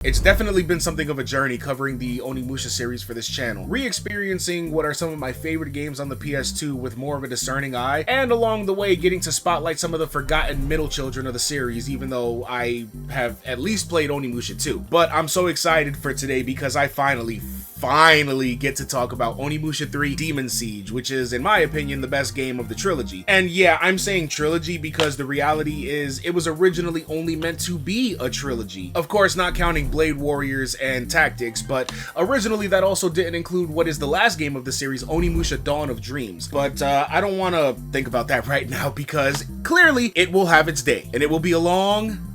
It's definitely been something of a journey covering the Onimusha series for this channel, re-experiencing what are some of my favorite games on the PS2 with more of a discerning eye, and along the way getting to spotlight some of the forgotten middle children of the series, even though I have at least played Onimusha 2. But I'm so excited for today because I finally get to talk about Onimusha 3 Demon Siege, which is, in my opinion, the best game of the trilogy. And yeah, I'm saying trilogy because the reality is it was originally only meant to be a trilogy. Of course, not counting Blade Warriors and Tactics, but originally that also didn't include what is the last game of the series, Onimusha Dawn of Dreams. But I don't want to think about that right now because clearly it will have its day, and it will be a long,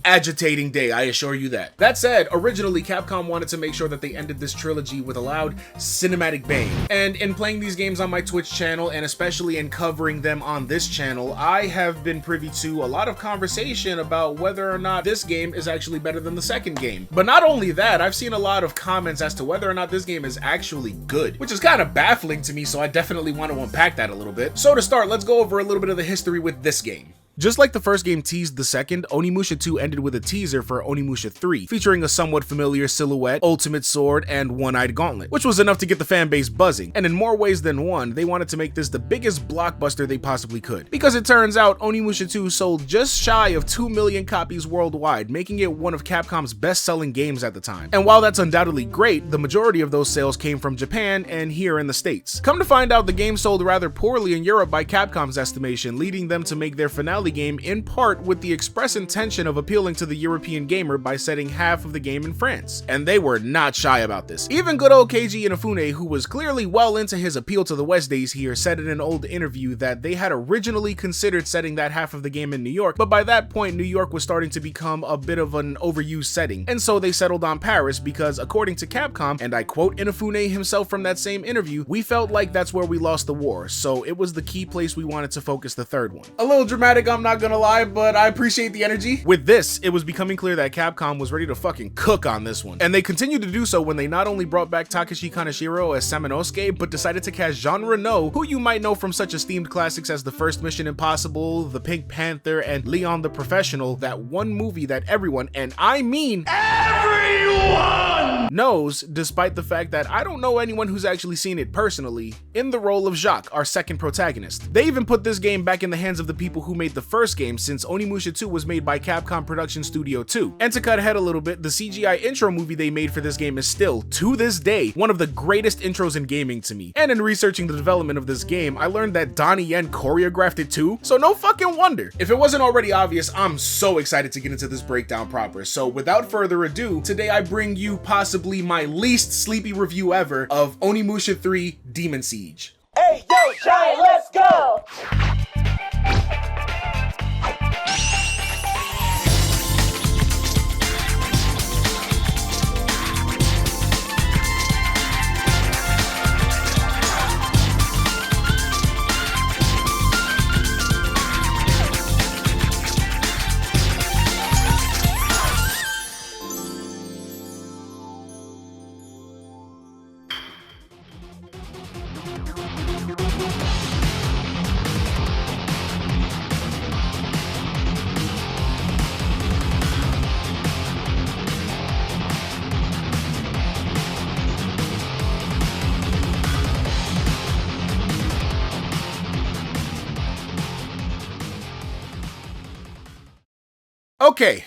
agitating day, I assure you that. That said, originally Capcom wanted to make sure that they ended this trilogy with a loud cinematic bang. And in playing these games on my Twitch channel, and especially in covering them on this channel, I have been privy to a lot of conversation about whether or not this game is actually better than the second game. But not only that, I've seen a lot of comments as to whether or not this game is actually good, which is kind of baffling to me, so I definitely want to unpack that a little bit. So to start, let's go over a little bit of the history with this game. Just like the first game teased the second, Onimusha 2 ended with a teaser for Onimusha 3, featuring a somewhat familiar silhouette, ultimate sword, and one-eyed gauntlet, which was enough to get the fanbase buzzing, and in more ways than one, they wanted to make this the biggest blockbuster they possibly could. Because it turns out, Onimusha 2 sold just shy of 2 million copies worldwide, making it one of Capcom's best-selling games at the time. And while that's undoubtedly great, the majority of those sales came from Japan and here in the States. Come to find out, the game sold rather poorly in Europe by Capcom's estimation, leading them to make their finale game in part with the express intention of appealing to the European gamer by setting half of the game in France. And they were not shy about this. Even good old Keiji Inafune, who was clearly well into his appeal to the West days here, said in an old interview that they had originally considered setting that half of the game in New York, but by that point New York was starting to become a bit of an overused setting, and so they settled on Paris because, according to Capcom, and I quote Inafune himself from that same interview, "We felt like that's where we lost the war, so it was the key place we wanted to focus the third one." A little dramatic, I'm not gonna lie, but I appreciate the energy. With this, it was becoming clear that Capcom was ready to fucking cook on this one. And they continued to do so when they not only brought back Takashi Kaneshiro as Samanosuke, but decided to cast Jean Reno, who you might know from such esteemed classics as The First Mission Impossible, The Pink Panther, and Leon the Professional, that one movie that everyone, and I mean everyone, knows, despite the fact that I don't know anyone who's actually seen it personally, in the role of Jacques, our second protagonist. They even put this game back in the hands of the people who made the first game, since Onimusha 2 was made by Capcom Production Studio 2. And to cut ahead a little bit, the CGI intro movie they made for this game is still, to this day, one of the greatest intros in gaming to me. And in researching the development of this game, I learned that Donnie Yen choreographed it too, so no fucking wonder. If it wasn't already obvious, I'm so excited to get into this breakdown proper. So without further ado, today I bring you possibly my least sleepy review ever of Onimusha 3 Demon Siege. Hey, yo, Giant, let's go! Okay,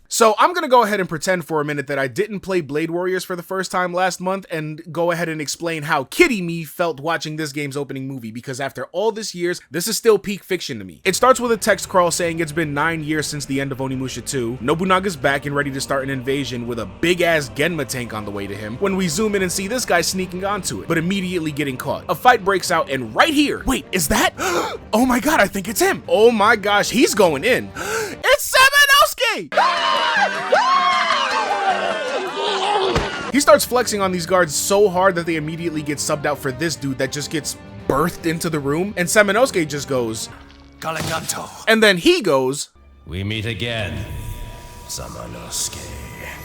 so I'm gonna go ahead and pretend for a minute that I didn't play Blade Warriors for the first time last month and go ahead and explain how kiddie me felt watching this game's opening movie, because after all this years, this is still peak fiction to me. It starts with a text crawl saying it's been 9 years since the end of Onimusha 2, Nobunaga's back and ready to start an invasion with a big-ass Genma tank on the way to him, when we zoom in and see this guy sneaking onto it, but immediately getting caught. A fight breaks out, and right here, wait, is that? Oh my god, I think it's him! Oh my gosh, he's going in! It's Samanosuke! He starts flexing on these guards so hard that they immediately get subbed out for this dude that just gets birthed into the room, and Samanosuke just goes, "Kalegato." And then he goes, "We meet again, Samanosuke."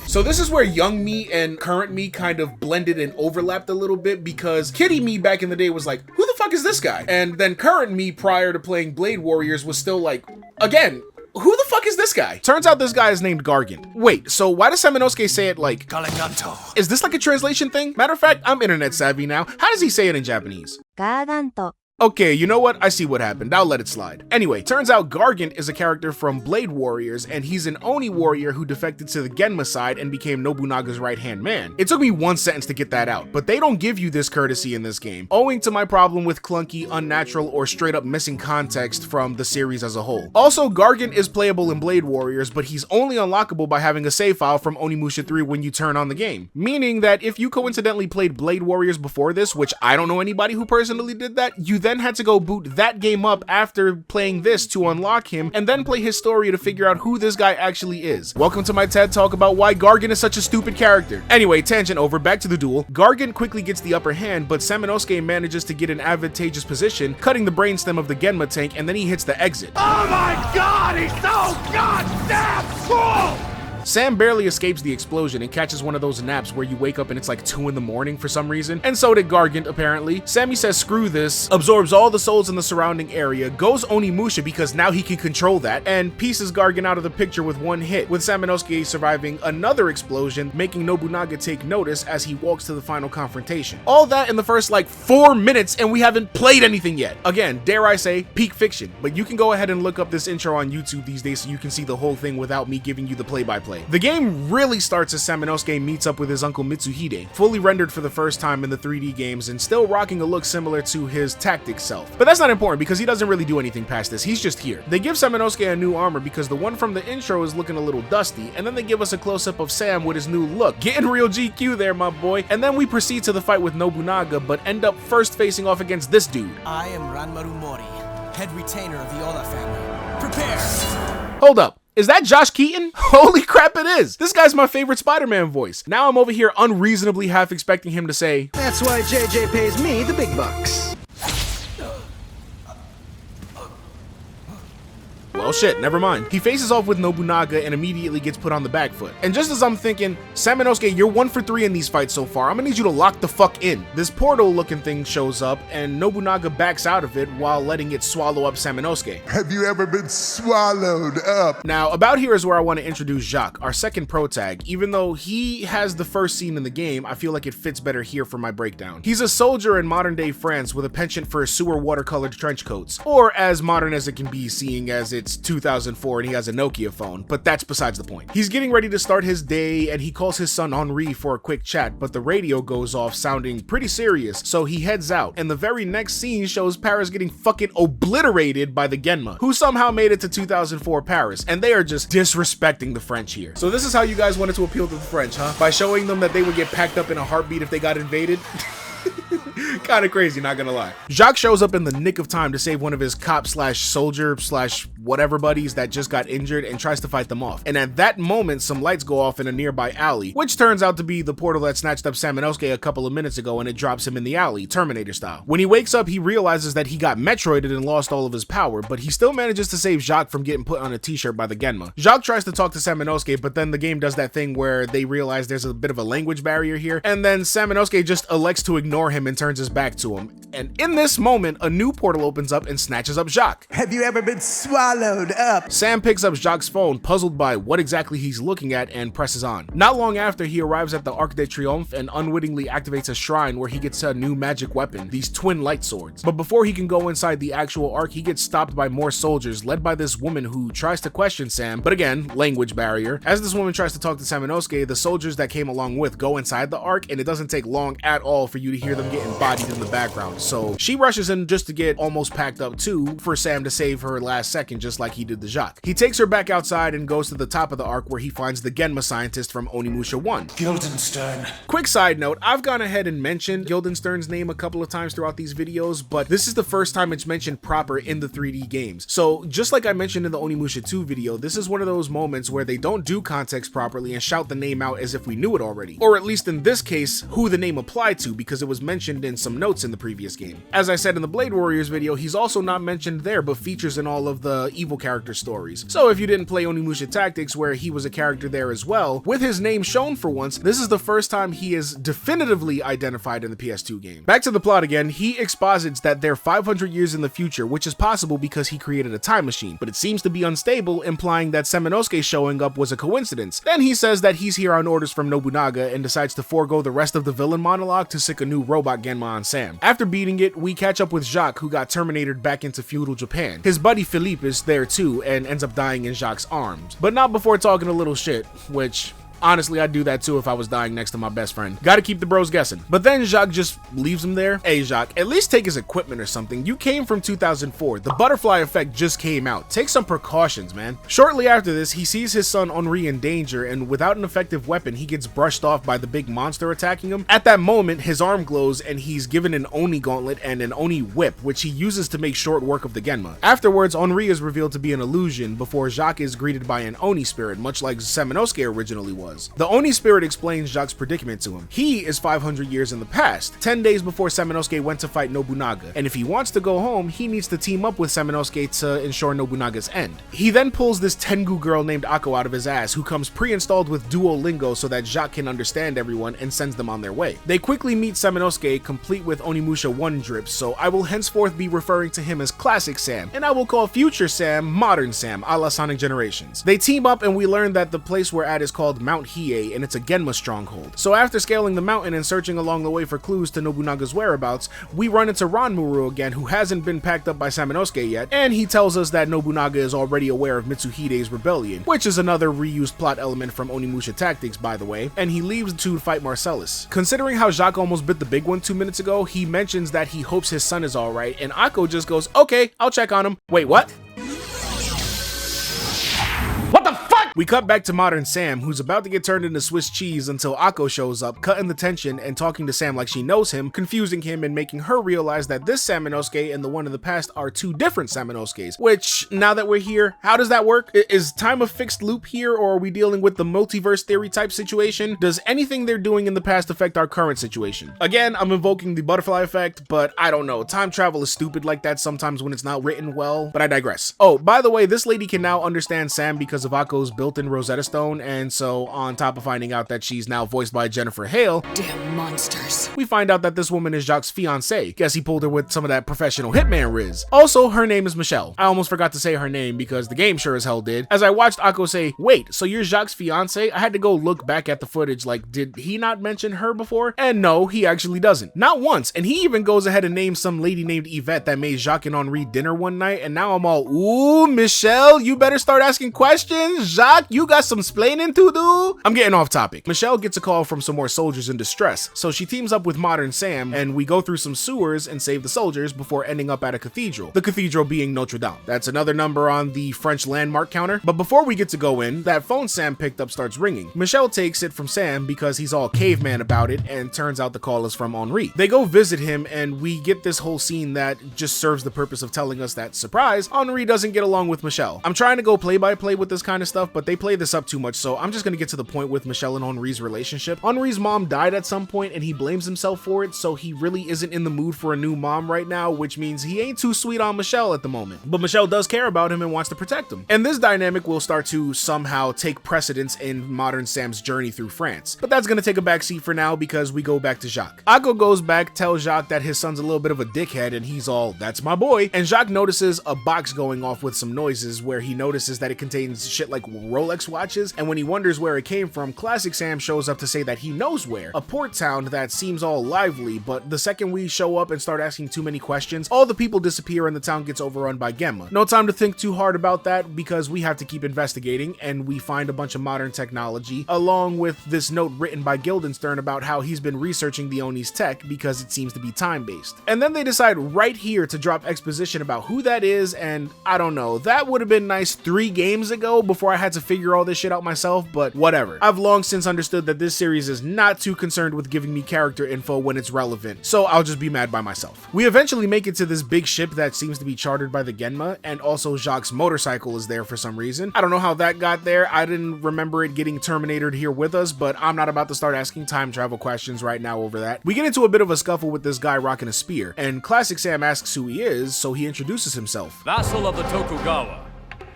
So this is where young me and current me kind of blended and overlapped a little bit, because kiddie me back in the day was like, who the fuck is this guy? And then current me prior to playing Blade Warriors was still like, again, who the fuck is this guy? Turns out this guy is named Gargant. Wait, so why does Samanosuke say it like Galanganto? Is this like a translation thing? Matter of fact, I'm internet savvy now. How does he say it in Japanese? ガーガント Okay, you know what? I see what happened. I'll let it slide. Anyway, turns out Gargant is a character from Blade Warriors, and he's an Oni warrior who defected to the Genma side and became Nobunaga's right-hand man. It took me one sentence to get that out, but they don't give you this courtesy in this game, owing to my problem with clunky, unnatural, or straight-up missing context from the series as a whole. Also, Gargant is playable in Blade Warriors, but he's only unlockable by having a save file from Onimusha 3 when you turn on the game, meaning that if you coincidentally played Blade Warriors before this, which I don't know anybody who personally did that, you then had to go boot that game up after playing this to unlock him, and then play his story to figure out who this guy actually is. Welcome to my TED Talk about why Gargant is such a stupid character. Anyway, tangent over, back to the duel. Gargant quickly gets the upper hand, but Samanosuke manages to get an advantageous position, cutting the brainstem of the Genma tank, and then he hits the exit. Oh my god, he's so goddamn cool! Sam barely escapes the explosion and catches one of those naps where you wake up and it's like 2 in the morning for some reason, and so did Gargant apparently. Sammy says screw this, absorbs all the souls in the surrounding area, goes Onimusha because now he can control that, and pieces Gargant out of the picture with one hit, with Samanosuke surviving another explosion, making Nobunaga take notice as he walks to the final confrontation. All that in the first like 4 minutes, and we haven't played anything yet. Again, dare I say, peak fiction, but you can go ahead and look up this intro on YouTube these days so you can see the whole thing without me giving you the play-by-play. The game really starts as Samanosuke meets up with his uncle Mitsuhide, fully rendered for the first time in the 3D games and still rocking a look similar to his Tactics self. But that's not important because he doesn't really do anything past this, he's just here. They give Samanosuke a new armor because the one from the intro is looking a little dusty, and then they give us a close-up of Sam with his new look. Getting real GQ there, my boy. And then we proceed to the fight with Nobunaga, but end up first facing off against this dude. I am Ranmaru Mori, head retainer of the Oda family. Prepare! Hold up. Is that Josh Keaton? Holy crap, it is! This guy's my favorite Spider-Man voice. Now I'm over here unreasonably half expecting him to say, That's why JJ pays me the big bucks. well shit, never mind. He faces off with Nobunaga and immediately gets put on the back foot. And just as I'm thinking, Samanosuke, you're 1 for 3 in these fights so far, I'm gonna need you to lock the fuck in. This portal looking thing shows up and Nobunaga backs out of it while letting it swallow up Samanosuke. Have you ever been swallowed up? Now, about here is where I want to introduce Jacques, our second pro tag. Even though he has the first scene in the game, I feel like it fits better here for my breakdown. He's a soldier in modern day France with a penchant for sewer watercolored trench coats, or as modern as it can be seeing as it's 2004 and he has a Nokia phone, but that's besides the point. He's getting ready to start his day and he calls his son Henri for a quick chat, but the radio goes off sounding pretty serious, so he heads out, and the very next scene shows Paris getting fucking obliterated by the Genma, who somehow made it to 2004 Paris, and they are just disrespecting the French here. So this is how you guys wanted to appeal to the French, huh? By showing them that they would get packed up in a heartbeat if they got invaded? Kind of crazy, not gonna lie. Jacques shows up in the nick of time to save one of his cop slash soldier slash whatever buddies that just got injured and tries to fight them off. And at that moment, some lights go off in a nearby alley, which turns out to be the portal that snatched up Samanosuke a couple of minutes ago, and it drops him in the alley, Terminator style. When he wakes up, he realizes that he got Metroided and lost all of his power, but he still manages to save Jacques from getting put on a t-shirt by the Genma. Jacques tries to talk to Samanosuke, but then the game does that thing where they realize there's a bit of a language barrier here, and then Samanosuke just elects to ignore him and turns his back to him. And in this moment, a new portal opens up and snatches up Jacques. Have you ever been swallowed up? Sam picks up Jacques' phone, puzzled by what exactly he's looking at, and presses on. Not long after, he arrives at the Arc de Triomphe and unwittingly activates a shrine where he gets a new magic weapon, these twin light swords. But before he can go inside the actual Arc, he gets stopped by more soldiers, led by this woman who tries to question Sam, but again, language barrier. As this woman tries to talk to Samanosuke, the soldiers that came along with go inside the Arc, and it doesn't take long at all for you to hear them getting bodied in the background. So she rushes in just to get almost packed up too, for Sam to save her last second, just like he did the Jacques. He takes her back outside and goes to the top of the Arc where he finds the Genma scientist from Onimusha 1. Guildenstern. Quick side note, I've gone ahead and mentioned Guildenstern's name a couple of times throughout these videos, but this is the first time it's mentioned proper in the 3D games. So just like I mentioned in the Onimusha 2 video, this is one of those moments where they don't do context properly and shout the name out as if we knew it already. Or at least in this case, who the name applied to, because it was mentioned in some notes in the previous game. As I said in the Blade Warriors video, he's also not mentioned there, but features in all of the evil character stories. So if you didn't play Onimusha Tactics, where he was a character there as well, with his name shown for once, this is the first time he is definitively identified in the PS2 game. Back to the plot again, he exposits that they're 500 years in the future, which is possible because he created a time machine, but it seems to be unstable, implying that Samanosuke showing up was a coincidence. Then he says that he's here on orders from Nobunaga and decides to forego the rest of the villain monologue to sick a new robot Genma on Sam. After beating it, we catch up with Jacques, who got terminated back into feudal Japan. His buddy Philippe is there too and ends up dying in Jacques' arms, but not before talking a little shit, which honestly, I'd do that too if I was dying next to my best friend. Gotta keep the bros guessing. But then Jacques just leaves him there. Hey Jacques, at least take his equipment or something. You came from 2004. The butterfly effect just came out. Take some precautions, man. Shortly after this, he sees his son Henri in danger, and without an effective weapon, he gets brushed off by the big monster attacking him. At that moment, his arm glows and he's given an Oni gauntlet and an Oni whip, which he uses to make short work of the Genma. Afterwards, Henri is revealed to be an illusion before Jacques is greeted by an Oni spirit, much like Samanosuke originally was. The Oni spirit explains Jacques' predicament to him. He is 500 years in the past, 10 days before Samanosuke went to fight Nobunaga, and if he wants to go home, he needs to team up with Samanosuke to ensure Nobunaga's end. He then pulls this Tengu girl named Ako out of his ass, who comes pre-installed with Duolingo so that Jacques can understand everyone and sends them on their way. They quickly meet Samanosuke, complete with Onimusha 1 drips, so I will henceforth be referring to him as Classic Sam, and I will call future Sam Modern Sam, a la Sonic Generations. They team up and we learn that the place we're at is called Mount Hiei, and it's a Genma stronghold. So after scaling the mountain and searching along the way for clues to Nobunaga's whereabouts, we run into Ranmaru again, who hasn't been packed up by Samanosuke yet, and he tells us that Nobunaga is already aware of Mitsuhide's rebellion, which is another reused plot element from Onimusha Tactics, by the way, and he leaves to fight Marcellus. Considering how Jacques almost bit the big one 2 minutes ago, he mentions that he hopes his son is alright, and Ako just goes, okay, I'll check on him. Wait, what? What the fuck? We cut back to Modern Sam, who's about to get turned into Swiss cheese until Ako shows up, cutting the tension and talking to Sam like she knows him, confusing him and making her realize that this Samanosuke and the one in the past are two different Samanosukes, which, now that we're here, how does that work? Is time a fixed loop here, or are we dealing with the multiverse theory type situation? Does anything they're doing in the past affect our current situation? Again, I'm invoking the butterfly effect, but I don't know. Time travel is stupid like that sometimes when it's not written well, but I digress. Oh, by the way, this lady can now understand Sam because of Ako's built-in Rosetta Stone, and so on top of finding out that she's now voiced by Jennifer Hale, damn monsters, we find out that this woman is Jacques' fiancée. Guess he pulled her with some of that professional hitman riz. Also, her name is Michelle. I almost forgot to say her name because the game sure as hell did. As I watched Ako say, wait, so you're Jacques' fiancée? I had to go look back at the footage like, did he not mention her before? And no, he actually doesn't. Not once, and he even goes ahead and names some lady named Yvette that made Jacques and Henri dinner one night, and now I'm all, ooh, Michelle, you better start asking questions. Jacques, you got some splaining to do? I'm getting off topic. Michelle gets a call from some more soldiers in distress, so she teams up with Modern Sam, and we go through some sewers and save the soldiers before ending up at a cathedral. The cathedral being Notre Dame. That's another number on the French landmark counter. But before we get to go in, that phone Sam picked up starts ringing. Michelle takes it from Sam because he's all caveman about it, and turns out the call is from Henri. They go visit him, and we get this whole scene that just serves the purpose of telling us that, surprise, Henri doesn't get along with Michelle. I'm trying to go play by play with this kind of stuff, but they play this up too much, so I'm just gonna get to the point with Michelle and Henri's relationship. Henri's mom died at some point and he blames himself for it, so he really isn't in the mood for a new mom right now, which means he ain't too sweet on Michelle at the moment. But Michelle does care about him and wants to protect him. And this dynamic will start to somehow take precedence in Modern Sam's journey through France. But that's gonna take a backseat for now because we go back to Jacques. Ako goes back, tells Jacques that his son's a little bit of a dickhead, and he's all, that's my boy. And Jacques notices a box going off with some noises where he notices that it contains shit like Rolex watches, and when he wonders where it came from, Classic Sam shows up to say that he knows where. A port town that seems all lively, but the second we show up and start asking too many questions, all the people disappear and the town gets overrun by Genma. No time to think too hard about that because we have to keep investigating, and we find a bunch of modern technology, along with this note written by Guildenstern about how he's been researching the Oni's tech because it seems to be time-based. And then they decide right here to drop exposition about who that is, and I don't know, that would have been nice 3 games ago before I had to to figure all this shit out myself, but whatever. I've long since understood that this series is not too concerned with giving me character info when it's relevant, so I'll just be mad by myself. We eventually make it to this big ship that seems to be chartered by the Genma, and also Jacques' motorcycle is there for some reason. I don't know how that got there. I didn't remember it getting Terminatored here with us, but I'm not about to start asking time travel questions right now over that. We get into a bit of a scuffle with this guy rocking a spear, and Classic Sam asks who he is, so he introduces himself. Vassal of the Tokugawa,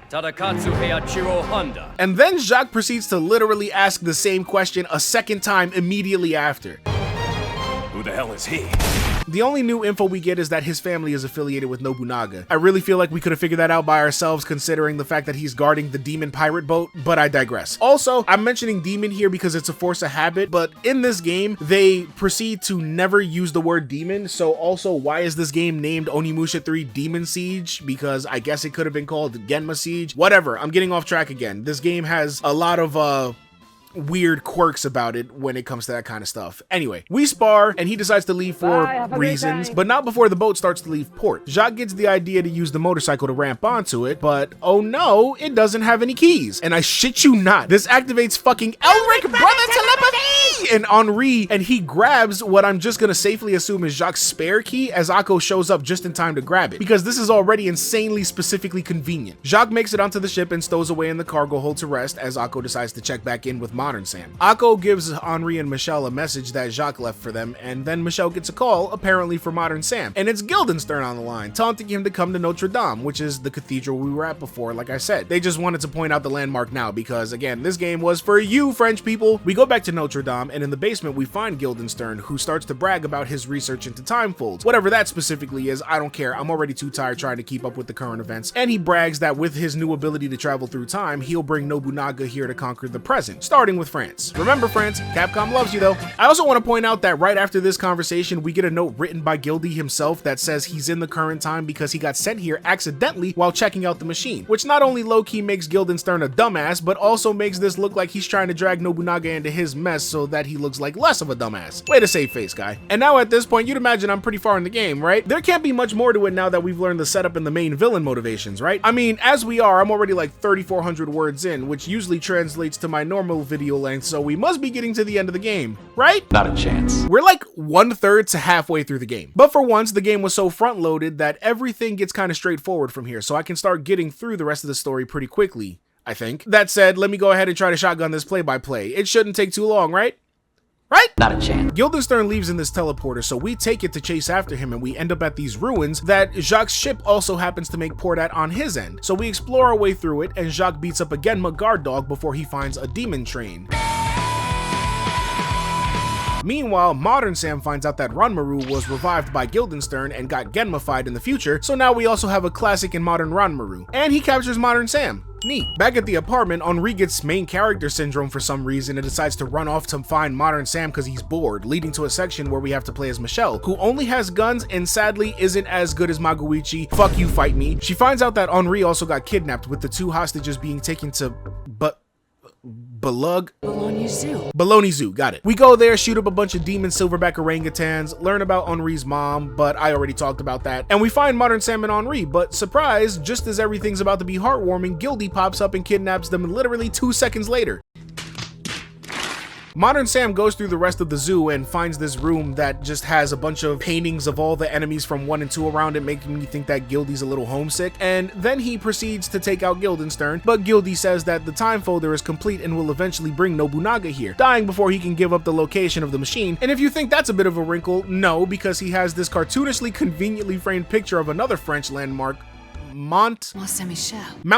Tadakatsu Heiachiro Honda. And then Jacques proceeds to literally ask the same question a second time immediately after. Who the hell is he? The only new info we get is that his family is affiliated with Nobunaga. I really feel like we could have figured that out by ourselves considering the fact that he's guarding the demon pirate boat, but I digress. Also, I'm mentioning demon here because it's a force of habit, but in this game, they proceed to never use the word demon, so also why is this game named Onimusha 3 Demon Siege? Because I guess it could have been called Genma Siege. Whatever, I'm getting off track again. This game has a lot of weird quirks about it when it comes to that kind of stuff. Anyway, we spar and he decides to leave for reasons, but not before the boat starts to leave port. Jacques gets the idea to use the motorcycle to ramp onto it, but oh no, it doesn't have any keys. And I shit you not, this activates fucking Elric brother telepathy and Henri, and he grabs what I'm just gonna safely assume is Jacques' spare key as Akko shows up just in time to grab it, because this is already insanely specifically convenient. Jacques makes it onto the ship and stows away in the cargo hold to rest as Akko decides to check back in with Modern Sam. Akko gives Henri and Michelle a message that Jacques left for them, and then Michelle gets a call, apparently for Modern Sam, and it's Guildenstern on the line, taunting him to come to Notre Dame, which is the cathedral we were at before, like I said. They just wanted to point out the landmark now, because again, this game was for you, French people. We go back to Notre Dame, and in the basement we find Guildenstern, who starts to brag about his research into time folds. Whatever that specifically is, I don't care. I'm already too tired trying to keep up with the current events, and he brags that with his new ability to travel through time, he'll bring Nobunaga here to conquer the present, starting with France. Remember, France, Capcom loves you though. I also want to point out that right after this conversation, we get a note written by Gildy himself that says he's in the current time because he got sent here accidentally while checking out the machine, which not only low-key makes Guildenstern a dumbass, but also makes this look like he's trying to drag Nobunaga into his mess so that he looks like less of a dumbass. Way to save face, guy. And now at this point, you'd imagine I'm pretty far in the game, right? There can't be much more to it now that we've learned the setup and the main villain motivations, right? I mean, as we are, I'm already like 3,400 words in, which usually translates to my normal video length, so we must be getting to the end of the game, right? Not a chance. We're like 1/3 to halfway through the game. But for once, the game was so front-loaded that everything gets kind of straightforward from here, so I can start getting through the rest of the story pretty quickly, I think. That said, let me go ahead and try to shotgun this play-by-play. It shouldn't take too long, right? Right? Not a chance. Guildenstern leaves in this teleporter, so we take it to chase after him, and we end up at these ruins that Jacques' ship also happens to make port at on his end. So we explore our way through it, and Jacques beats up a Genma guard dog before he finds a demon train. Meanwhile, Modern Sam finds out that Ranmaru was revived by Guildenstern and got Genmified in the future, so now we also have a classic and modern Ranmaru. And he captures Modern Sam. Neat. Back at the apartment, Henri gets main character syndrome for some reason and decides to run off to find Modern Sam because he's bored, leading to a section where we have to play as Michelle, who only has guns and sadly isn't as good as Magoichi. Fuck you, fight me. She finds out that Henri also got kidnapped, with the 2 hostages being taken to Bologna Zoo, got it. We go there, shoot up a bunch of demon silverback orangutans, learn about Henri's mom, but I already talked about that, and we find Modern Sam and Henri, but surprise, just as everything's about to be heartwarming, Gildy pops up and kidnaps them literally 2 seconds later. Modern Sam goes through the rest of the zoo and finds this room that just has a bunch of paintings of all the enemies from 1 and 2 around it, making me think that Gildy's a little homesick, and then he proceeds to take out Guildenstern, but Gildy says that the time folder is complete and will eventually bring Nobunaga here, dying before he can give up the location of the machine. And if you think that's a bit of a wrinkle, no, because he has this cartoonishly conveniently framed picture of another French landmark, Mount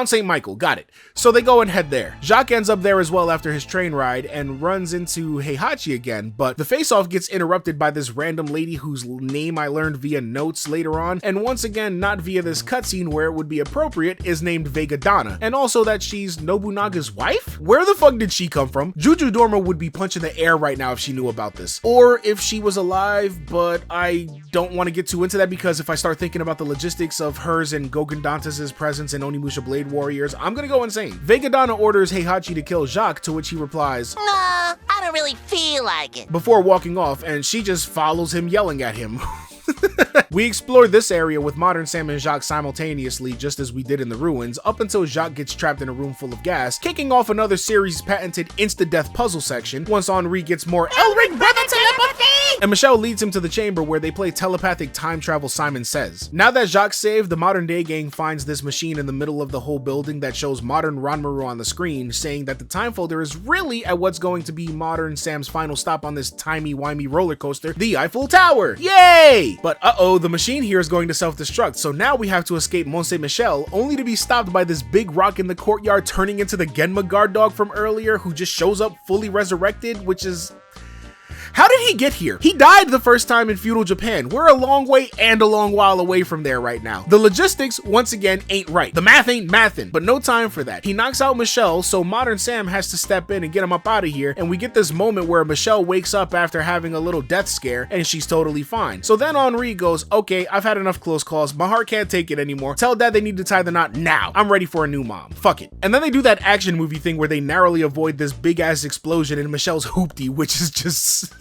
St. Michael, got it. So they go and head there. Jacques ends up there as well after his train ride and runs into Heihachi again, but the face-off gets interrupted by this random lady whose name I learned via notes later on, and once again, not via this cutscene where it would be appropriate, is named Vegadana, and also that she's Nobunaga's wife? Where the fuck did she come from? Juju Dorma would be punching the air right now if she knew about this. Or if she was alive, but I don't want to get too into that because if I start thinking about the logistics of hers and Gogen Dantas' presence in Onimusha Blade Warriors, I'm gonna go insane. Vegadana orders Heihachi to kill Jacques, to which he replies, "Nah, I don't really feel like it," before walking off, and she just follows him yelling at him. We explore this area with modern Sam and Jacques simultaneously, just as we did in the ruins, up until Jacques gets trapped in a room full of gas, kicking off another series patented insta-death puzzle section once Henri gets more Elric brother telepathy! And Michelle leads him to the chamber where they play telepathic time travel Simon Says. Now that Jacques saved, the modern day gang finds this machine in the middle of the whole building that shows modern Ranmaru on the screen, saying that the time folder is really at what's going to be modern Sam's final stop on this timey-wimey roller coaster, the Eiffel Tower. Yay! But uh-oh, the machine here is going to self-destruct, so now we have to escape Mont Saint-Michel, only to be stopped by this big rock in the courtyard turning into the Genma guard dog from earlier, who just shows up fully resurrected, which is... How did he get here? He died the first time in feudal Japan. We're a long way and a long while away from there right now. The logistics, once again, ain't right. The math ain't mathin', but no time for that. He knocks out Michelle, so modern Sam has to step in and get him up out of here, and we get this moment where Michelle wakes up after having a little death scare, and she's totally fine. So then Henri goes, okay, I've had enough close calls. My heart can't take it anymore. Tell Dad they need to tie the knot now. I'm ready for a new mom. Fuck it. And then they do that action movie thing where they narrowly avoid this big-ass explosion in Michelle's hoopty, which is just...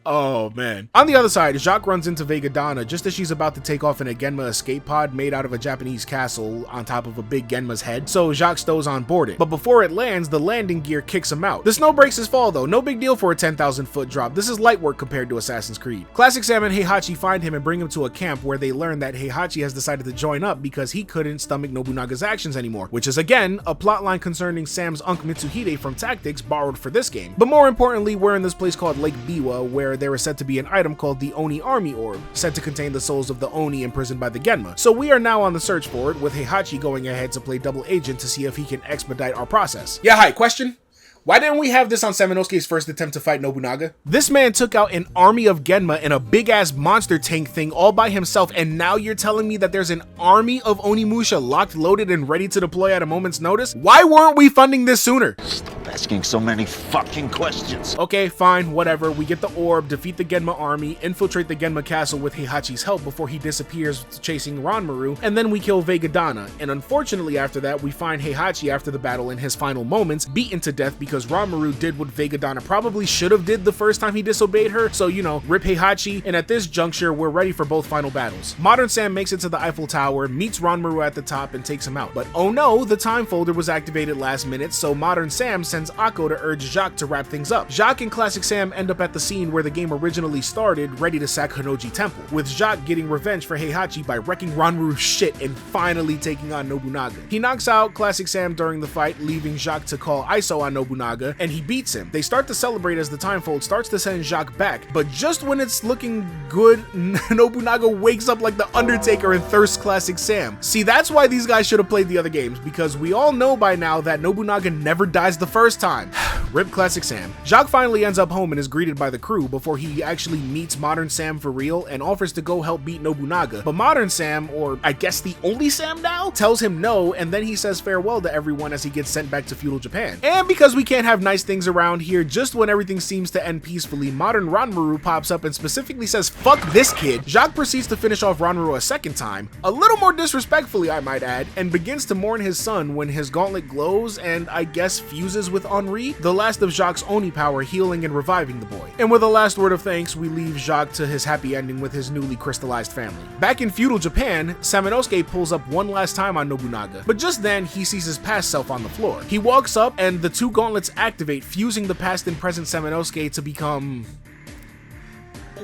Oh man. On the other side, Jacques runs into Vegadana just as she's about to take off in a Genma escape pod made out of a Japanese castle on top of a big Genma's head, so Jacques stows on board it. But before it lands, the landing gear kicks him out. The snow breaks his fall though, no big deal for a 10,000 foot drop. This is light work compared to Assassin's Creed. Classic Sam and Heihachi find him and bring him to a camp where they learn that Heihachi has decided to join up because he couldn't stomach Nobunaga's actions anymore, which is again a plotline concerning Sam's Uncle Mitsuhide from Tactics borrowed for this game. But more importantly, we're in this place called Lake Biwa where there is said to be an item called the Oni Army Orb, said to contain the souls of the Oni imprisoned by the Genma. So we are now on the search for it, with Heihachi going ahead to play double agent to see if he can expedite our process. Yeah, hi, question? Why didn't we have this on Samanosuke's first attempt to fight Nobunaga? This man took out an army of Genma in a big-ass monster tank thing all by himself, and now you're telling me that there's an army of Onimusha locked, loaded, and ready to deploy at a moment's notice? Why weren't we funding this sooner? Stop asking so many fucking questions. Okay, fine, whatever. We get the orb, defeat the Genma army, infiltrate the Genma castle with Heihachi's help before he disappears chasing Ranmaru, and then we kill Vegadana. And unfortunately after that, we find Heihachi after the battle in his final moments, beaten to death because Ranmaru did what Vegadana probably should have did the first time he disobeyed her, so you know, rip Heihachi, and at this juncture, we're ready for both final battles. Modern Sam makes it to the Eiffel Tower, meets Ranmaru at the top, and takes him out. But oh no, the time folder was activated last minute, so Modern Sam sends Akko to urge Jacques to wrap things up. Jacques and Classic Sam end up at the scene where the game originally started, ready to sack Hanoji Temple, with Jacques getting revenge for Heihachi by wrecking Ranmaru's shit and finally taking on Nobunaga. He knocks out Classic Sam during the fight, leaving Jacques to call ISO on Nobunaga, and he beats him. They start to celebrate as the timefold starts to send Jacques back, but just when it's looking good, Nobunaga wakes up like the Undertaker and thirsts Classic Sam. See, that's why these guys should have played the other games, because we all know by now that Nobunaga never dies the first time. Rip Classic Sam. Jacques finally ends up home and is greeted by the crew before he actually meets Modern Sam for real and offers to go help beat Nobunaga. But Modern Sam, or I guess the only Sam now, tells him no, and then he says farewell to everyone as he gets sent back to feudal Japan. And because we can't have nice things around here, just when everything seems to end peacefully, Modern Ranmaru pops up and specifically says, fuck this kid. Jacques proceeds to finish off Ranmaru a second time, a little more disrespectfully I might add, and begins to mourn his son when his gauntlet glows and I guess fuses with Henri, the last of Jacques' Oni power healing and reviving the boy. And with a last word of thanks, we leave Jacques to his happy ending with his newly crystallized family. Back in feudal Japan, Samanosuke pulls up one last time on Nobunaga, but just then he sees his past self on the floor. He walks up and the two gauntlets activate, fusing the past and present Samanosuke to become...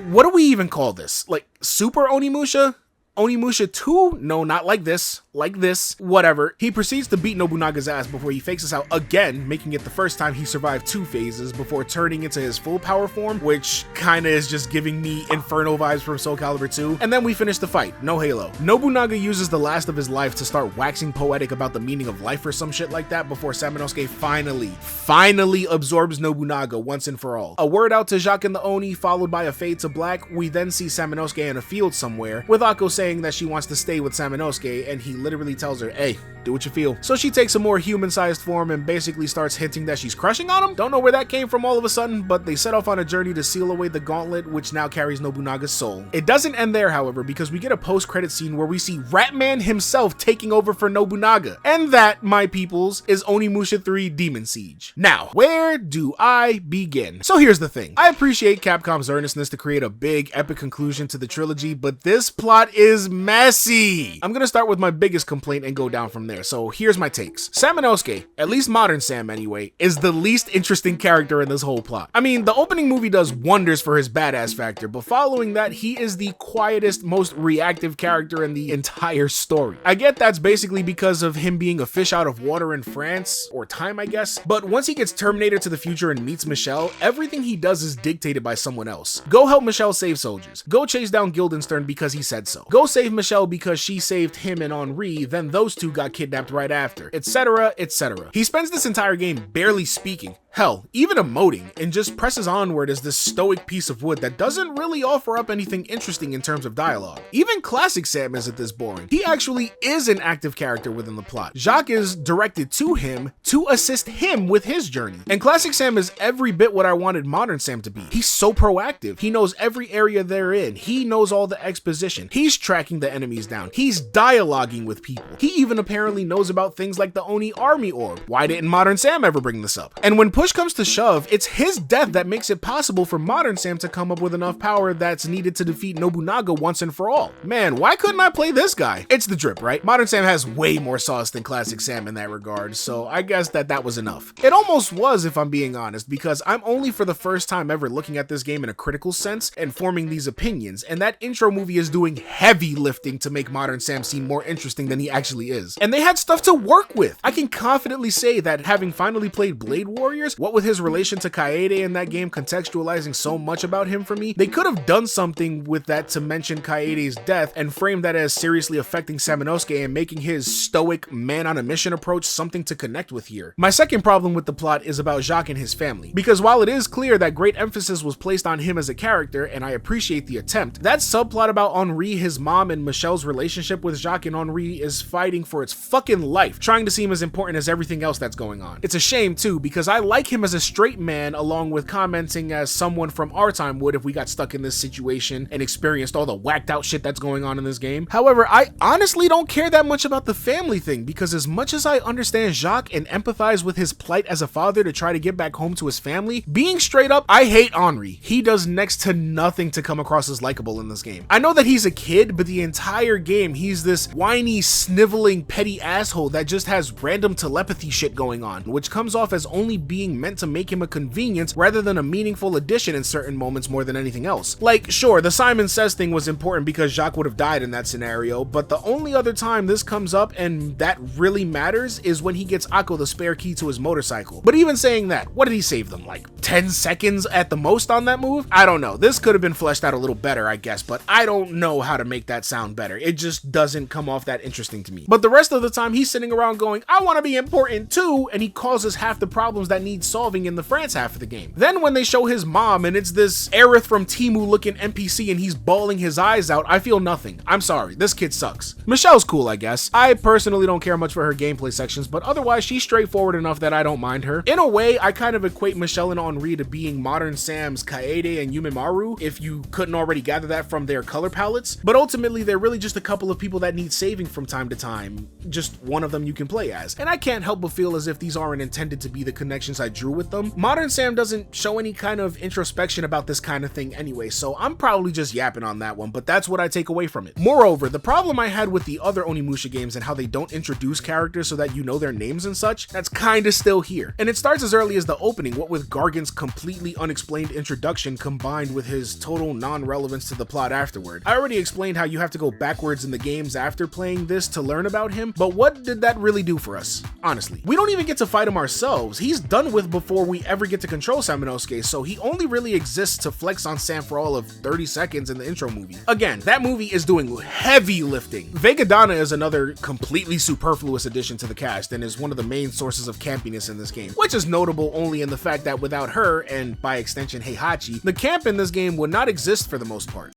what do we even call this? Like, Super Onimusha? Onimusha 2? No, not like this. Like this. Whatever. He proceeds to beat Nobunaga's ass before he fakes us out again, making it the first time he survived 2 phases before turning into his full power form, which kinda is just giving me Inferno vibes from Soul Calibur 2. And then we finish the fight. No halo. Nobunaga uses the last of his life to start waxing poetic about the meaning of life or some shit like that before Samanosuke finally absorbs Nobunaga once and for all. A word out to Jacques and the Oni, followed by a fade to black. We then see Samanosuke in a field somewhere, with Akko saying saying that she wants to stay with Samanosuke, and he literally tells her, hey, do what you feel. So she takes a more human-sized form and basically starts hinting that she's crushing on him. Don't know where that came from all of a sudden, but they set off on a journey to seal away the gauntlet, which now carries Nobunaga's soul. It doesn't end there, however, because we get a post-credit scene where we see Ratman himself taking over for Nobunaga. And that, my peoples, is Onimusha 3 Demon Siege. Now, where do I begin? So here's the thing. I appreciate Capcom's earnestness to create a big, epic conclusion to the trilogy, but this plot is messy. I'm gonna start with my biggest complaint and go down from there. So here's my takes. Samanosuke, at least modern Sam anyway, is the least interesting character in this whole plot. I mean, the opening movie does wonders for his badass factor, but following that, he is the quietest, most reactive character in the entire story. I get that's basically because of him being a fish out of water in France, or time I guess, but once he gets terminated to the future and meets Michelle, everything he does is dictated by someone else. Go help Michelle save soldiers. Go chase down Guildenstern because he said so. Go save Michelle because she saved him and Henri, then those two got kidnapped right after, etc, etc. He spends this entire game barely speaking, hell, even emoting, and just presses onward as this stoic piece of wood that doesn't really offer up anything interesting in terms of dialogue. Even classic Sam isn't this boring. He actually is an active character within the plot. Jacques is directed to him to assist him with his journey. And classic Sam is every bit what I wanted modern Sam to be. He's so proactive. He knows every area they're in. He knows all the exposition. He's tracking the enemies down. He's dialoguing with people. He even apparently knows about things like the Oni army orb. Why didn't modern Sam ever bring this up? And when push comes to shove, it's his death that makes it possible for modern Sam to come up with enough power that's needed to defeat Nobunaga once and for all. Man, why couldn't I play this guy? It's the drip, right? Modern Sam has way more sauce than classic Sam in that regard, so I guess that was enough. It almost was, if I'm being honest, because I'm only for the first time ever looking at this game in a critical sense and forming these opinions, and that intro movie is doing heavy lifting to make modern Sam seem more interesting than he actually is. And they had stuff to work with. I can confidently say that having finally played Blade Warriors, what with his relation to Kaede in that game contextualizing so much about him for me, they could have done something with that to mention Kaede's death and frame that as seriously affecting Samanosuke and making his stoic man on a mission approach something to connect with here. My second problem with the plot is about Jacques and his family, because while it is clear that great emphasis was placed on him as a character, and I appreciate the attempt, that subplot about Henri, his mom, and Michelle's relationship with Jacques and Henri is fighting for its fucking life, trying to seem as important as everything else that's going on. It's a shame too, because I like him as a straight man, along with commenting as someone from our time would if we got stuck in this situation and experienced all the whacked out shit that's going on in this game. However, I honestly don't care that much about the family thing, because as much as I understand Jacques and empathize with his plight as a father to try to get back home to his family, being straight up, I hate Henri. He does next to nothing to come across as likable in this game. I know that he's a kid, but the entire game, he's this whiny, sniveling, petty asshole that just has random telepathy shit going on, which comes off as only being meant to make him a convenience rather than a meaningful addition in certain moments more than anything else. Like, sure, the Simon Says thing was important because Jacques would have died in that scenario, but the only other time this comes up and that really matters is when he gets Akko the spare key to his motorcycle. But even saying that, what did he save them, like 10 seconds at the most on that move? I don't know. This could have been fleshed out a little better, I guess, but I don't know how to make that sound better. It just doesn't come off that interesting to me. But the rest of the time, he's sitting around going, I want to be important too, and he causes half the problems that need solving in the France half of the game. Then when they show his mom and it's this Aerith from Timu looking NPC and he's bawling his eyes out, I feel nothing. I'm sorry, this kid sucks. Michelle's cool, I guess. I personally don't care much for her gameplay sections, but otherwise she's straightforward enough that I don't mind her. In a way, I kind of equate Michelle and Henri to being modern Sam's Kaede and Yumimaru, if you couldn't already gather that from their color palettes, but ultimately they're really just a couple of people that need saving from time to time, just one of them you can play as. And I can't help but feel as if these aren't intended to be the connections I drew with them. Modern Sam doesn't show any kind of introspection about this kind of thing anyway, so I'm probably just yapping on that one, but that's what I take away from it. Moreover, the problem I had with the other Onimusha games and how they don't introduce characters so that you know their names and such, that's kinda still here. And it starts as early as the opening, what with Gargan's completely unexplained introduction combined with his total non-relevance to the plot afterward. I already explained how you have to go backwards in the games after playing this to learn about him, but what did that really do for us? Honestly. We don't even get to fight him ourselves. He's done with before we ever get to control Samanosuke, so he only really exists to flex on Sam for all of 30 seconds in the intro movie. Again, that movie is doing heavy lifting. Vegadana is another completely superfluous addition to the cast and is one of the main sources of campiness in this game, which is notable only in the fact that without her, and by extension Heihachi, the camp in this game would not exist for the most part.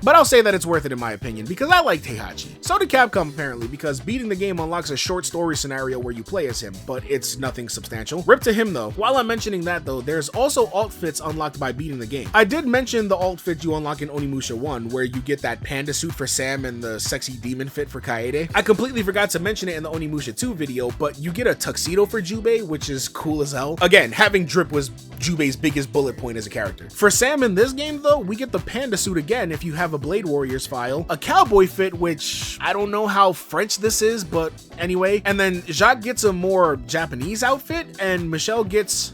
But I'll say that it's worth it in my opinion, because I like Heihachi. So did Capcom apparently, because beating the game unlocks a short story scenario where you play as him, but it's nothing substantial. Rip to him though. While I'm mentioning that though, there's also alt fits unlocked by beating the game. I did mention the alt fit you unlock in Onimusha 1, where you get that panda suit for Sam and the sexy demon fit for Kaede. I completely forgot to mention it in the Onimusha 2 video, but you get a tuxedo for Jubei, which is cool as hell. Again, having drip was Jubei's biggest bullet point as a character. For Sam in this game though, we get the panda suit again if you have a Blade Warriors file, a cowboy fit, which I don't know how French this is, but anyway, and then Jacques gets a more Japanese outfit and Michelle gets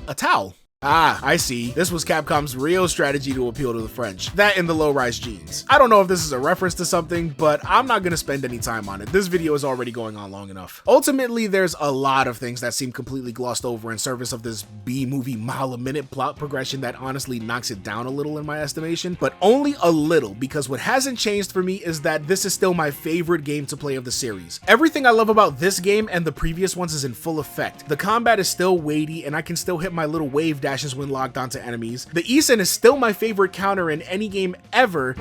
a towel. Ah, I see. This was Capcom's real strategy to appeal to the French. That and the low-rise jeans. I don't know if this is a reference to something, but I'm not gonna spend any time on it. This video is already going on long enough. Ultimately, there's a lot of things that seem completely glossed over in service of this B-movie mile-a-minute plot progression that honestly knocks it down a little in my estimation, but only a little, because what hasn't changed for me is that this is still my favorite game to play of the series. Everything I love about this game and the previous ones is in full effect. The combat is still weighty, and I can still hit my little wave dashes when locked onto enemies. The Isen is still my favorite counter in any game ever.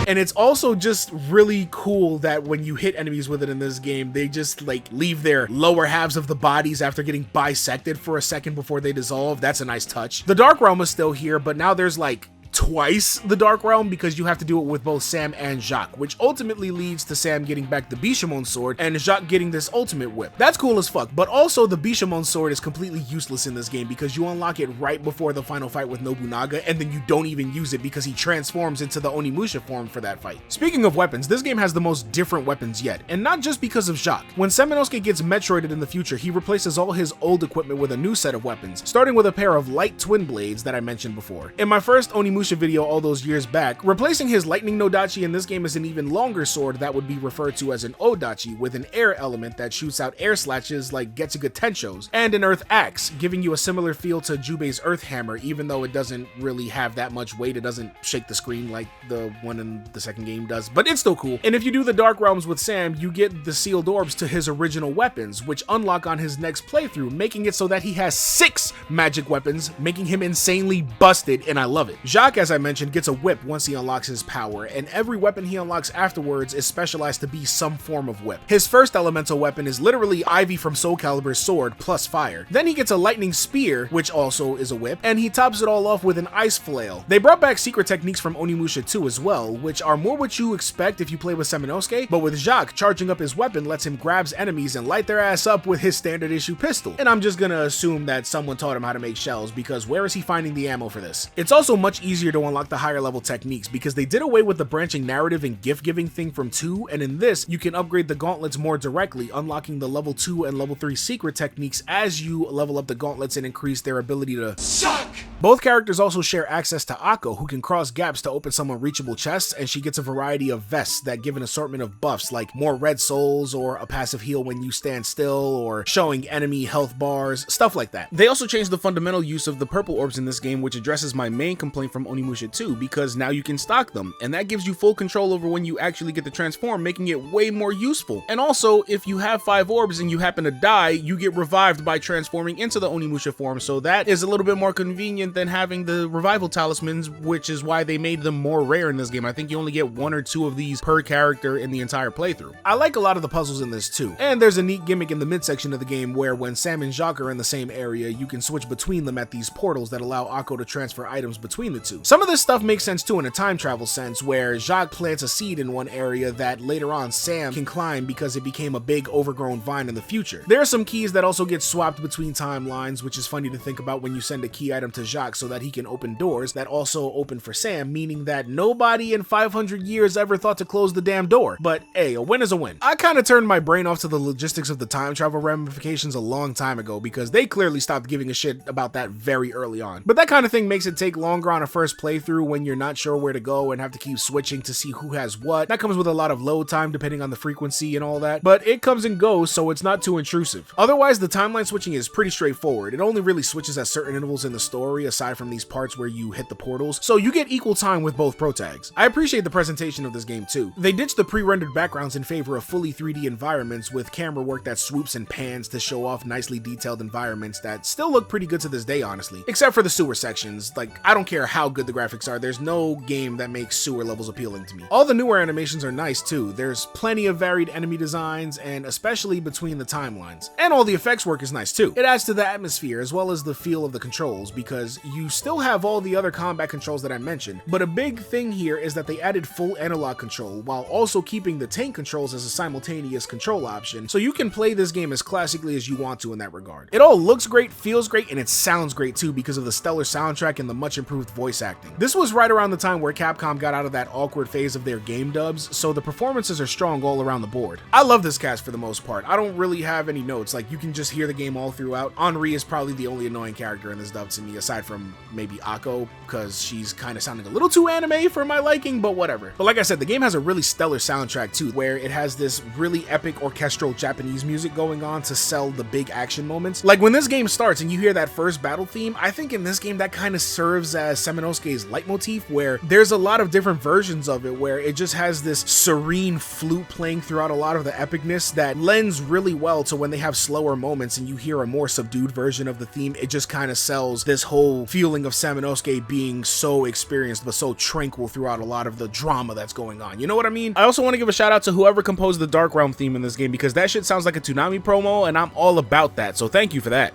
And it's also just really cool that when you hit enemies with it in this game, they just like leave their lower halves of the bodies after getting bisected for a second before they dissolve. That's a nice touch. The Dark Realm is still here, but now there's like twice the Dark Realm because you have to do it with both Sam and Jacques, which ultimately leads to Sam getting back the Bishamon sword and Jacques getting this ultimate whip. That's cool as fuck, but also the Bishamon sword is completely useless in this game because you unlock it right before the final fight with Nobunaga, and then you don't even use it because he transforms into the Onimusha form for that fight. Speaking of weapons, this game has the most different weapons yet, and not just because of Jacques. When Samanosuke gets Metroided in the future, he replaces all his old equipment with a new set of weapons, starting with a pair of light twin blades that I mentioned before. In my first Onimusha video all those years back, replacing his lightning Nodachi in this game is an even longer sword that would be referred to as an Odachi with an air element that shoots out air slashes like Getsuga Tenshos, and an earth axe, giving you a similar feel to Jubei's earth hammer, even though it doesn't really have that much weight. It doesn't shake the screen like the one in the second game does, but it's still cool. And if you do the Dark Realms with Sam, you get the sealed orbs to his original weapons, which unlock on his next playthrough, making it so that he has 6 magic weapons, making him insanely busted, and I love it. Jacques, as I mentioned, gets a whip once he unlocks his power, and every weapon he unlocks afterwards is specialized to be some form of whip. His first elemental weapon is literally Ivy from Soul Calibur's sword plus fire. Then he gets a lightning spear, which also is a whip, and he tops it all off with an ice flail. They brought back secret techniques from Onimusha 2 as well, which are more what you expect if you play with Samanosuke, but with Jacques, charging up his weapon lets him grab enemies and light their ass up with his standard issue pistol. And I'm just gonna assume that someone taught him how to make shells, because where is he finding the ammo for this? It's also much easier to unlock the higher level techniques because they did away with the branching narrative and gift giving thing from 2, and in this you can upgrade the gauntlets more directly, unlocking the level 2 and level 3 secret techniques as you level up the gauntlets and increase their ability to suck. Both characters also share access to Akko, who can cross gaps to open some unreachable chests, and she gets a variety of vests that give an assortment of buffs like more red souls or a passive heal when you stand still or showing enemy health bars, stuff like that. They also changed the fundamental use of the purple orbs in this game, which addresses my main complaint from Onimusha 2, because now you can stock them, and that gives you full control over when you actually get to transform, making it way more useful. And also, if you have 5 orbs and you happen to die, you get revived by transforming into the Onimusha form, so that is a little bit more convenient than having the revival talismans, which is why they made them more rare in this game. I think you only get 1 or 2 of these per character in the entire playthrough. I like a lot of the puzzles in this too, and there's a neat gimmick in the midsection of the game where when Sam and Jacques are in the same area, you can switch between them at these portals that allow Akko to transfer items between the two. Some of this stuff makes sense too in a time travel sense, where Jacques plants a seed in one area that later on Sam can climb because it became a big overgrown vine in the future. There are some keys that also get swapped between timelines, which is funny to think about when you send a key item to Jacques so that he can open doors that also open for Sam, meaning that nobody in 500 years ever thought to close the damn door. But hey, a win is a win. I kind of turned my brain off to the logistics of the time travel ramifications a long time ago because they clearly stopped giving a shit about that very early on. But that kind of thing makes it take longer on a first first playthrough when you're not sure where to go and have to keep switching to see who has what. That comes with a lot of load time depending on the frequency and all that, but it comes and goes, so it's not too intrusive. Otherwise, the timeline switching is pretty straightforward. It only really switches at certain intervals in the story, aside from these parts where you hit the portals, so you get equal time with both protags. I appreciate the presentation of this game too. They ditched the pre-rendered backgrounds in favor of fully 3D environments with camera work that swoops and pans to show off nicely detailed environments that still look pretty good to this day, honestly. Except for the sewer sections. Like, I don't care how good the graphics are, there's no game that makes sewer levels appealing to me. All the newer animations are nice too. There's plenty of varied enemy designs, and especially between the timelines. And all the effects work is nice too. It adds to the atmosphere as well as the feel of the controls, because you still have all the other combat controls that I mentioned, but a big thing here is that they added full analog control while also keeping the tank controls as a simultaneous control option, so you can play this game as classically as you want to in that regard. It all looks great, feels great, and it sounds great too because of the stellar soundtrack and the much improved voice acting. This was right around the time where Capcom got out of that awkward phase of their game dubs, so the performances are strong all around the board. I love this cast for the most part. I don't really have any notes, like you can just hear the game all throughout. Henri is probably the only annoying character in this dub to me, aside from maybe Akko, because she's kind of sounding a little too anime for my liking, but whatever. But like I said, the game has a really stellar soundtrack too, where it has this really epic orchestral Japanese music going on to sell the big action moments. Like when this game starts and you hear that first battle theme, I think in this game that kind of serves as Samanosuke's leitmotif, where there's a lot of different versions of it where it just has this serene flute playing throughout a lot of the epicness that lends really well to when they have slower moments and you hear a more subdued version of the theme. It just kind of sells this whole feeling of Samanosuke being so experienced but so tranquil throughout a lot of the drama that's going on. You know what I mean? I also want to give a shout out to whoever composed the Dark Realm theme in this game, because that shit sounds like a Toonami promo and I'm all about that, so thank you for that.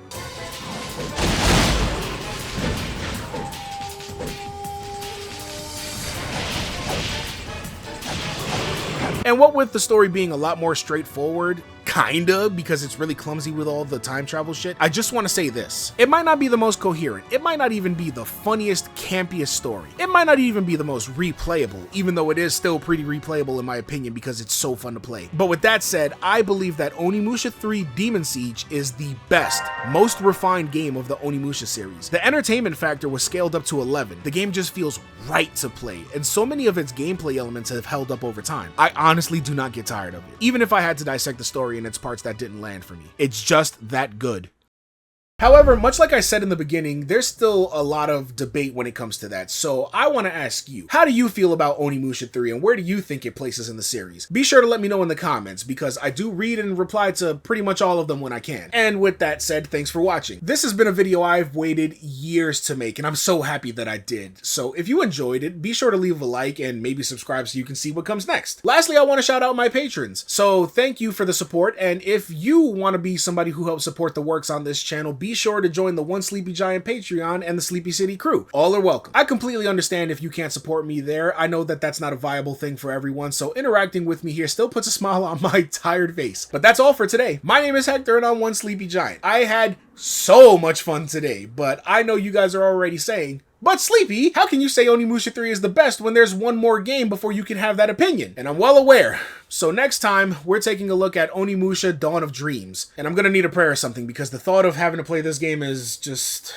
And what with the story being a lot more straightforward, kinda, because it's really clumsy with all the time travel shit, I just want to say this. It might not be the most coherent, it might not even be the funniest, campiest story, it might not even be the most replayable, even though it is still pretty replayable in my opinion because it's so fun to play. But with that said, I believe that Onimusha 3 Demon Siege is the best, most refined game of the Onimusha series. The entertainment factor was scaled up to 11. The game just feels right to play, and so many of its gameplay elements have held up over time. I honestly do not get tired of it, even if I had to dissect the story in its parts that didn't land for me. It's just that good. However, much like I said in the beginning, there's still a lot of debate when it comes to that, so I want to ask you, how do you feel about Onimusha 3 and where do you think it places in the series? Be sure to let me know in the comments, because I do read and reply to pretty much all of them when I can. And with that said, thanks for watching. This has been a video I've waited years to make, and I'm so happy that I did. So if you enjoyed it, be sure to leave a like and maybe subscribe so you can see what comes next. Lastly, I want to shout out my patrons. So thank you for the support, and if you want to be somebody who helps support the works on this channel, be sure to join the One Sleepy Giant Patreon and the Sleepy City crew. All are welcome. I completely understand if you can't support me there. I know that that's not a viable thing for everyone, so interacting with me here still puts a smile on my tired face. But that's all for today. My name is Hector and I'm One Sleepy Giant. I had so much fun today, but I know you guys are already saying, "But Sleepy, how can you say Onimusha 3 is the best when there's one more game before you can have that opinion?" And I'm well aware. So next time, we're taking a look at Onimusha Dawn of Dreams. And I'm gonna need a prayer or something because the thought of having to play this game is just...